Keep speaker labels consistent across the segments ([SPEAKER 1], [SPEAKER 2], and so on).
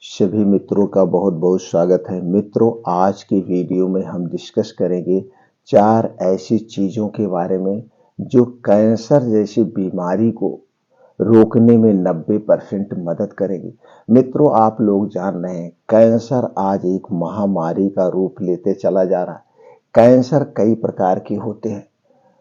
[SPEAKER 1] सभी मित्रों का बहुत बहुत स्वागत है। मित्रों, आज की वीडियो में हम डिस्कस करेंगे 4 ऐसी चीज़ों के बारे में जो कैंसर जैसी बीमारी को रोकने में 90% मदद करेगी। मित्रों, आप लोग जान रहे हैं कैंसर आज एक महामारी का रूप लेते चला जा रहा है। कैंसर कई प्रकार के होते हैं।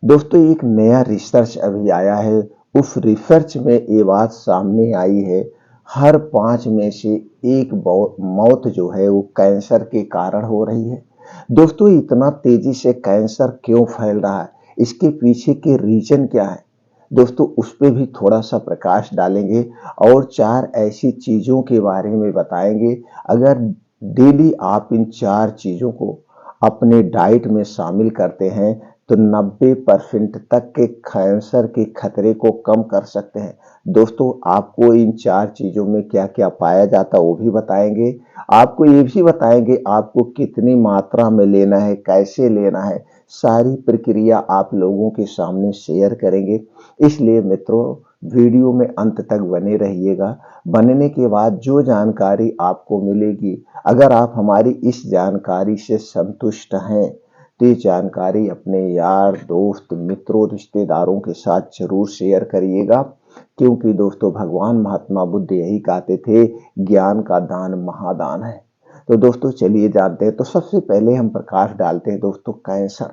[SPEAKER 1] दोस्तों, एक नया रिसर्च अभी आया है। उस रिसर्च में ये बात सामने आई है, हर 5 में से एक मौत जो है वो कैंसर के कारण हो रही है। दोस्तों, इतना तेजी से कैंसर क्यों फैल रहा है, इसके पीछे के रीजन क्या है? दोस्तों, उस पे भी थोड़ा सा प्रकाश डालेंगे और 4 ऐसी चीजों के बारे में बताएंगे। अगर डेली आप इन 4 चीजों को अपने डाइट में शामिल करते हैं तो 90% तक के कैंसर के खतरे को कम कर सकते हैं। दोस्तों, आपको इन 4 चीजों में क्या क्या पाया जाता है वो भी बताएंगे। आपको ये भी बताएंगे आपको कितनी मात्रा में लेना है, कैसे लेना है, सारी प्रक्रिया आप लोगों के सामने शेयर करेंगे। इसलिए मित्रों, वीडियो में अंत तक बने रहिएगा। बनने के बाद जो जानकारी आपको मिलेगी, अगर आप हमारी इस जानकारी से संतुष्ट हैं तो ये जानकारी अपने यार दोस्त मित्रों रिश्तेदारों के साथ जरूर शेयर करिएगा। क्योंकि दोस्तों, भगवान महात्मा बुद्ध यही कहते थे, ज्ञान का दान महादान है। तो दोस्तों, चलिए जानते हैं। तो सबसे पहले हम प्रकाश डालते हैं दोस्तों, कैंसर।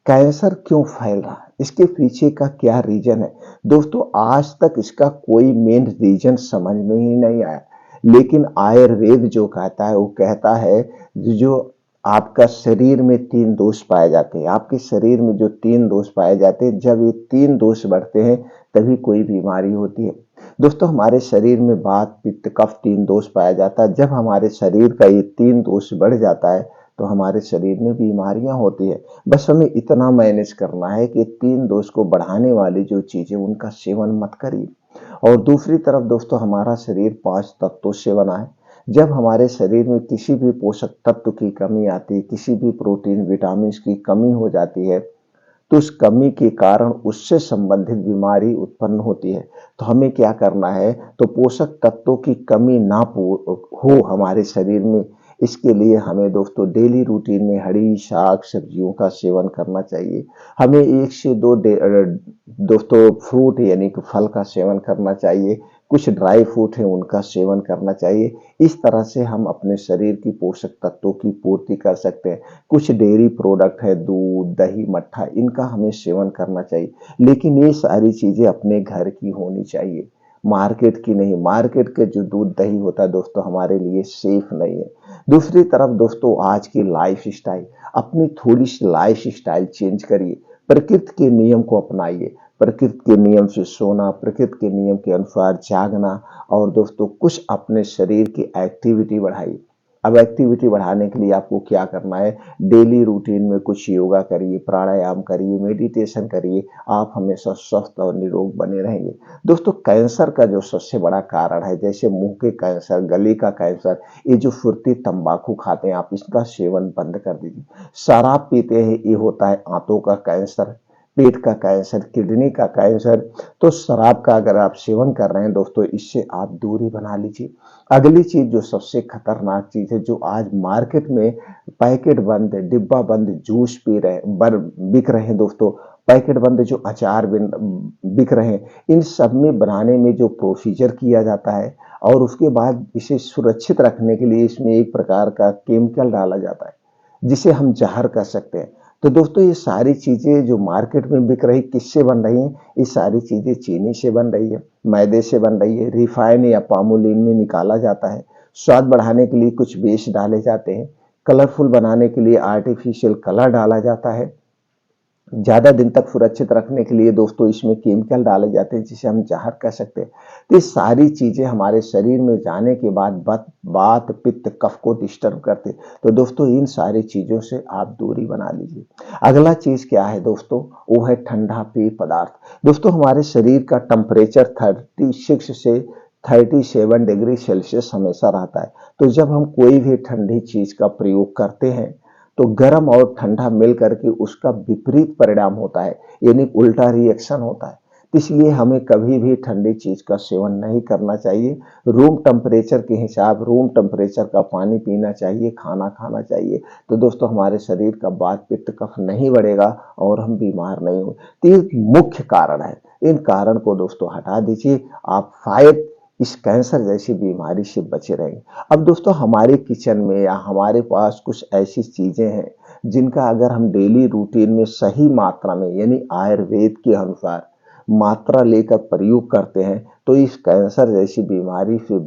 [SPEAKER 1] कैंसर क्यों फैल रहा है, इसके पीछे का क्या रीजन है? दोस्तों, आज तक इसका कोई मेन रीजन समझ में ही नहीं आया। लेकिन आयुर्वेद जो कहता है वो कहता है, जो आपका शरीर में 3 दोष पाए जाते हैं। आपके शरीर में जो 3 दोष पाए जाते हैं, जब ये 3 दोष बढ़ते हैं तभी कोई बीमारी होती है। दोस्तों, हमारे शरीर में वात पित्त कफ 3 दोष पाया जाता है। जब हमारे शरीर का ये 3 दोष बढ़ जाता है तो हमारे शरीर में बीमारियां होती है। बस हमें इतना मैनेज करना है कि 3 दोष को बढ़ाने वाली जो चीजें उनका सेवन मत करिए। और दूसरी तरफ दोस्तों, हमारा शरीर 5 तत्वों से बना है। जब हमारे शरीर में किसी भी पोषक तत्व की कमी आती है, किसी भी प्रोटीन विटामिन की कमी हो जाती है, तो उस कमी के कारण उससे संबंधित बीमारी उत्पन्न होती है। तो हमें क्या करना है, तो पोषक तत्वों की कमी ना हो हमारे शरीर में, इसके लिए हमें दोस्तों डेली रूटीन में हरी शाक सब्जियों का सेवन करना चाहिए। हमें 1 से 2 दोस्तों फ्रूट यानी कि फल का सेवन करना चाहिए। कुछ ड्राई फ्रूट है उनका सेवन करना चाहिए। इस तरह से हम अपने शरीर की पोषक तत्वों की पूर्ति कर सकते हैं। कुछ डेयरी प्रोडक्ट है, दूध दही मट्ठा, इनका हमें सेवन करना चाहिए। लेकिन ये सारी चीजें अपने घर की होनी चाहिए, मार्केट की नहीं। मार्केट के जो दूध दही होता है दोस्तों, हमारे लिए सेफ नहीं है। दूसरी तरफ दोस्तों, आज की लाइफ स्टाइल, अपनी थोड़ी सी लाइफ स्टाइल चेंज करिए। प्रकृति के नियम को अपनाइए। प्रकृति के नियम से सोना, प्रकृति के नियम के अनुसार जागना, और दोस्तों कुछ अपने शरीर की एक्टिविटी बढ़ाइए। अब एक्टिविटी बढ़ाने के लिए आपको क्या करना है, डेली रूटीन में कुछ योगा करिए, प्राणायाम करिए, मेडिटेशन करिए। आप हमेशा स्वस्थ और निरोग बने रहेंगे। दोस्तों, कैंसर का जो सबसे बड़ा कारण है, जैसे मुंह के कैंसर, गले का कैंसर, ये जो फुर्ती तंबाकू खाते हैं आप, इसका सेवन बंद कर दीजिए। शराब पीते हैं, ये होता है आंतों का कैंसर, पेट का कैंसर, किडनी का कैंसर। तो शराब का अगर आप सेवन कर रहे हैं दोस्तों, इससे आप दूरी बना लीजिए। अगली चीज जो सबसे खतरनाक चीज है, जो आज मार्केट में पैकेट बंद डिब्बा बंद जूस पी रहे बिक रहे हैं दोस्तों, पैकेट बंद जो अचार बिक रहे हैं, इन सब में बनाने में जो प्रोसीजर किया जाता है और उसके बाद इसे सुरक्षित रखने के लिए इसमें एक प्रकार का केमिकल डाला जाता है जिसे हम जहर कर सकते हैं। तो दोस्तों, ये सारी चीजें जो मार्केट में बिक रही, किससे बन रही हैं? ये सारी चीजें चीनी से बन रही है, मैदे से बन रही है, रिफाइन या पामोलिन में निकाला जाता है। स्वाद बढ़ाने के लिए कुछ बेस डाले जाते हैं, कलरफुल बनाने के लिए आर्टिफिशियल कलर डाला जाता है, ज्यादा दिन तक सुरक्षित रखने के लिए दोस्तों इसमें केमिकल डाले जाते हैं जिसे हम जहर कह सकते हैं। तो ये सारी चीजें हमारे शरीर में जाने के बाद वात पित्त कफ को डिस्टर्ब करते। तो दोस्तों, इन सारी चीजों से आप दूरी बना लीजिए। अगला चीज क्या है दोस्तों, वो है ठंडा पेय पदार्थ। दोस्तों, हमारे शरीर का टेम्परेचर 36 से 37 डिग्री सेल्सियस हमेशा रहता है। तो जब हम कोई भी ठंडी चीज का प्रयोग करते हैं तो गर्म और ठंडा मिल करके उसका विपरीत परिणाम होता है, यानी उल्टा रिएक्शन होता है। तो इसलिए हमें कभी भी ठंडी चीज का सेवन नहीं करना चाहिए। रूम टेम्परेचर के हिसाब, रूम टेम्परेचर का पानी पीना चाहिए, खाना खाना चाहिए। तो दोस्तों हमारे शरीर का वात पित्त कफ नहीं बढ़ेगा और हम बीमार नहीं होंगे। तो ये मुख्य कारण है। इन कारण को दोस्तों हटा दीजिए, आप शायद इस कैंसर जैसी बीमारी से बचे रहेंगे। अब दोस्तों हमारे किचन में या हमारे पास कुछ ऐसी चीजें हैं जिनका अगर हम डेली रूटीन में सही मात्रा में यानी आयुर्वेद के अनुसार मात्रा लेकर प्रयोग करते हैं तो इस कैंसर जैसी बीमारी से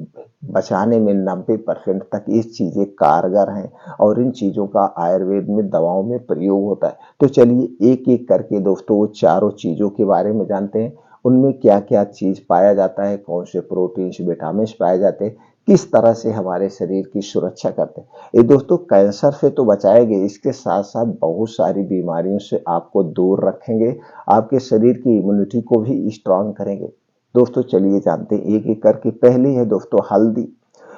[SPEAKER 1] बचाने में 90% तक ये चीजें कारगर हैं और इन चीजों का आयुर्वेद में दवाओं में प्रयोग होता है। तो चलिए एक एक करके दोस्तों वो चारों चीजों के बारे में जानते हैं। उनमें क्या क्या चीज पाया जाता है, कौन से प्रोटीन विटामिन पाए जाते हैं, किस तरह से हमारे शरीर की सुरक्षा करते हैं। ये दोस्तों कैंसर से तो बचाएंगे, इसके साथ साथ बहुत सारी बीमारियों से आपको दूर रखेंगे, आपके शरीर की इम्यूनिटी को भी स्ट्रांग करेंगे। दोस्तों चलिए जानते हैं एक एक करके। पहली है दोस्तों हल्दी।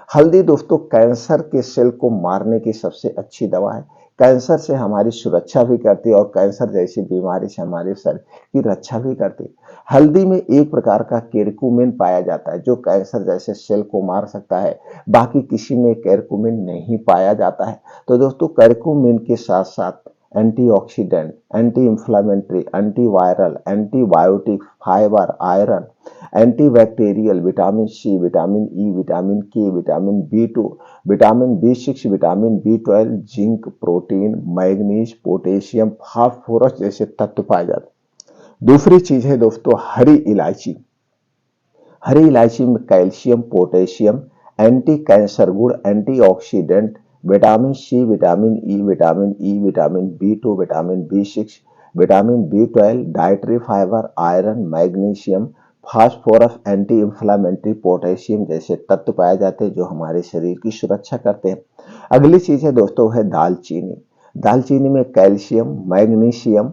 [SPEAKER 1] हल्दी दोस्तों कैंसर के सेल को मारने की सबसे अच्छी दवा है। कैंसर से हमारी सुरक्षा भी करती है और कैंसर जैसी बीमारी से हमारे शरीर की रक्षा भी करती है। हल्दी में एक प्रकार का केरकुमिन पाया जाता है जो कैंसर जैसे सेल को मार सकता है, बाकी किसी में केरकुमिन नहीं पाया जाता है। तो दोस्तों केरकुमिन के साथ साथ antioxidant, anti inflammatory, antiviral, antibiotic, fibre, iron, antibacterial, vitamin C, vitamin E, vitamin K, vitamin B two, vitamin B6, vitamin B12, zinc, protein, manganese, potassium, phosphorus जैसे तत्व पाए जाते हैं। दूसरी चीज है दोस्तों हरी इलायची। हरी इलायची में कैल्शियम, पोटेशियम, एंटी कैंसर गुण, antioxidant, vitamin C, vitamin E, vitamin B two, vitamin B6, vitamin B12, dietary fibre, iron, magnesium, phosphorus, anti inflammatory, potassium जैसे तत्व पाए जाते हैं जो हमारे शरीर की सुरक्षा करते हैं। अगली चीज है दोस्तों है दालचीनी। दालचीनी में calcium, magnesium,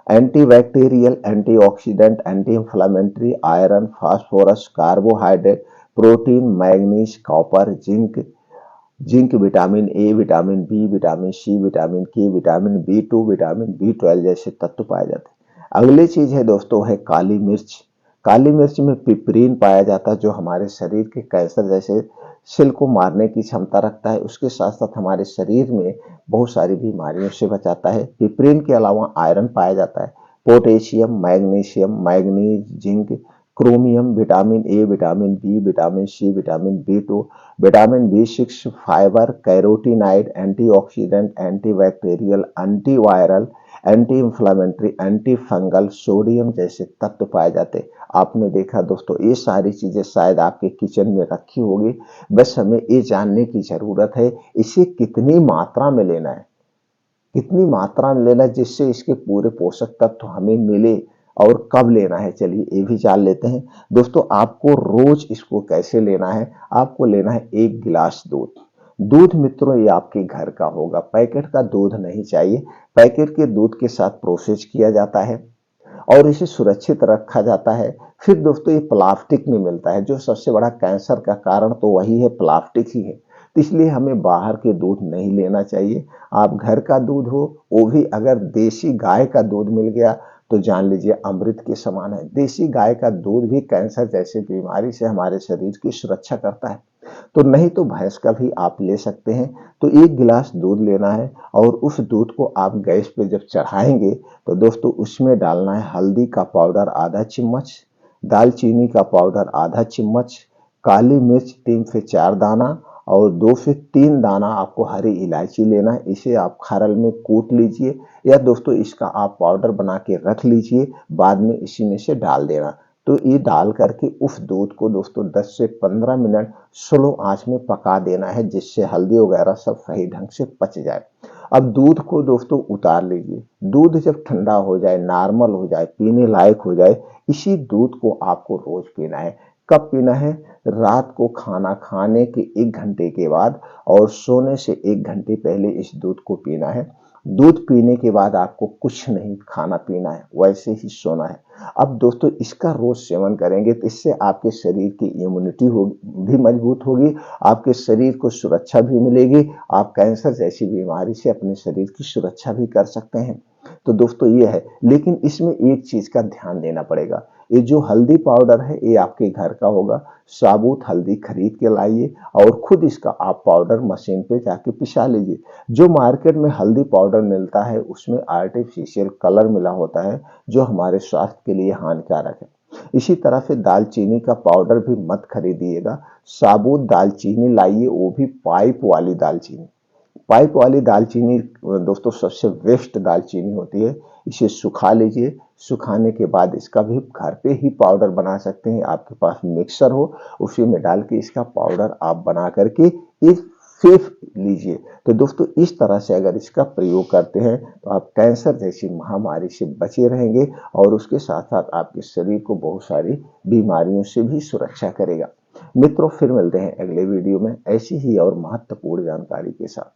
[SPEAKER 1] antibacterial, antioxidant, anti inflammatory, iron, phosphorus, carbohydrate, protein, manganese, copper, zinc, vitamin A, vitamin B, vitamin C, vitamin K, vitamin B two, vitamin बी12 जैसे तत्व पाए जाते हैं। अगली चीज है दोस्तों है काली मिर्च। काली मिर्च में पिपरीन पाया जाता है जो हमारे शरीर के कैंसर जैसे सेल को मारने की क्षमता रखता है, उसके साथ साथ हमारे शरीर में बहुत सारी बीमारियों से बचाता है। पिपरीन के अलावा आयरन पाया जाता है, potassium, magnesium, manganese, zinc, chromium, vitamin A, vitamin B, vitamin C, vitamin B two, vitamin बी6, fibre, carotenoid, antioxidant, antibacterial, antiviral, anti inflammatory, anti fungal, sodium जैसे तत्व पाए जाते। आपने देखा दोस्तों ये सारी चीजें शायद आपके किचन में रखी होगी, बस हमें ये जानने की जरूरत है इसे कितनी मात्रा में लेना है, कितनी मात्रा में लेना है जिससे इसके पूरे पोषक तत्व हमें मिले और कब लेना है। चलिए ये भी जान लेते हैं। दोस्तों आपको रोज इसको कैसे लेना है, आपको लेना है 1 गिलास दूध। दूध मित्रों ये आपके घर का होगा, पैकेट का दूध नहीं चाहिए। पैकेट के दूध के साथ प्रोसेस किया जाता है और इसे सुरक्षित रखा जाता है। फिर दोस्तों ये प्लास्टिक में मिलता है, जो सबसे बड़ा कैंसर का कारण तो वही है, प्लास्टिक ही है। तो इसलिए हमें बाहर के दूध नहीं लेना चाहिए। आप घर का दूध हो, वो भी अगर देसी गाय का दूध मिल गया तो जान लीजिए अमृत के समान है। देसी गाय का दूध भी कैंसर जैसी बीमारी से हमारे शरीर की सुरक्षा करता है। तो नहीं तो भैंस का भी आप ले सकते हैं। तो 1 गिलास दूध लेना है और उस दूध को आप गैस पे जब चढ़ाएंगे तो दोस्तों उसमें डालना है हल्दी का पाउडर आधा चम्मच, दालचीनी का पाउडर आधा चम्मच, काली मिर्च 3 से 4 दाना और 2 से 3 दाना आपको हरी इलायची लेना है। इसे आप खरल में कूट लीजिए या दोस्तों इसका आप पाउडर बना के रख लीजिए, बाद में इसी में से डाल देना। तो ये डाल करके उस दूध को दोस्तों 10 से 15 मिनट स्लो आंच में पका देना है जिससे हल्दी वगैरह सब सही ढंग से पच जाए। अब दूध को दोस्तों उतार लीजिए। दूध जब ठंडा हो जाए, नॉर्मल हो जाए, पीने लायक हो जाए, इसी दूध को आपको रोज पीना है। कब पीना है? रात को खाना खाने के 1 घंटे के बाद और सोने से 1 घंटे पहले इस दूध को पीना है। दूध पीने के बाद आपको कुछ नहीं खाना पीना है, वैसे ही सोना है। अब दोस्तों इसका रोज सेवन करेंगे तो इससे आपके शरीर की इम्यूनिटी भी मजबूत होगी, आपके शरीर को सुरक्षा भी मिलेगी, आप कैंसर जैसी बीमारी से अपने शरीर की सुरक्षा भी कर सकते हैं। तो दोस्तों ये है, लेकिन इसमें एक चीज का ध्यान देना पड़ेगा। ये जो हल्दी पाउडर है ये आपके घर का होगा। साबुत हल्दी खरीद के लाइए और खुद इसका आप पाउडर मशीन पे जाके पिसा लीजिए। जो मार्केट में हल्दी पाउडर मिलता है उसमें आर्टिफिशियल कलर मिला होता है जो हमारे स्वास्थ्य के लिए हानिकारक है। इसी तरह से दालचीनी का पाउडर भी मत खरीदिएगा। साबुत दालचीनी लाइए, वो भी पाइप वाली दालचीनी। पाइप वाली दालचीनी दोस्तों सबसे बेस्ट दालचीनी होती है। इसे सुखा लीजिए, सुखाने के बाद इसका भी घर पे ही पाउडर बना सकते हैं। आपके पास मिक्सर हो उसी में डाल के इसका पाउडर आप बना करके एक सेफ लीजिए। तो दोस्तों इस तरह से अगर इसका प्रयोग करते हैं तो आप कैंसर जैसी महामारी से बचे रहेंगे और उसके साथ साथ आपके शरीर को बहुत सारी बीमारियों से भी सुरक्षा करेगा। मित्रों फिर मिलते हैं अगले वीडियो में ऐसी ही और महत्वपूर्ण जानकारी के साथ।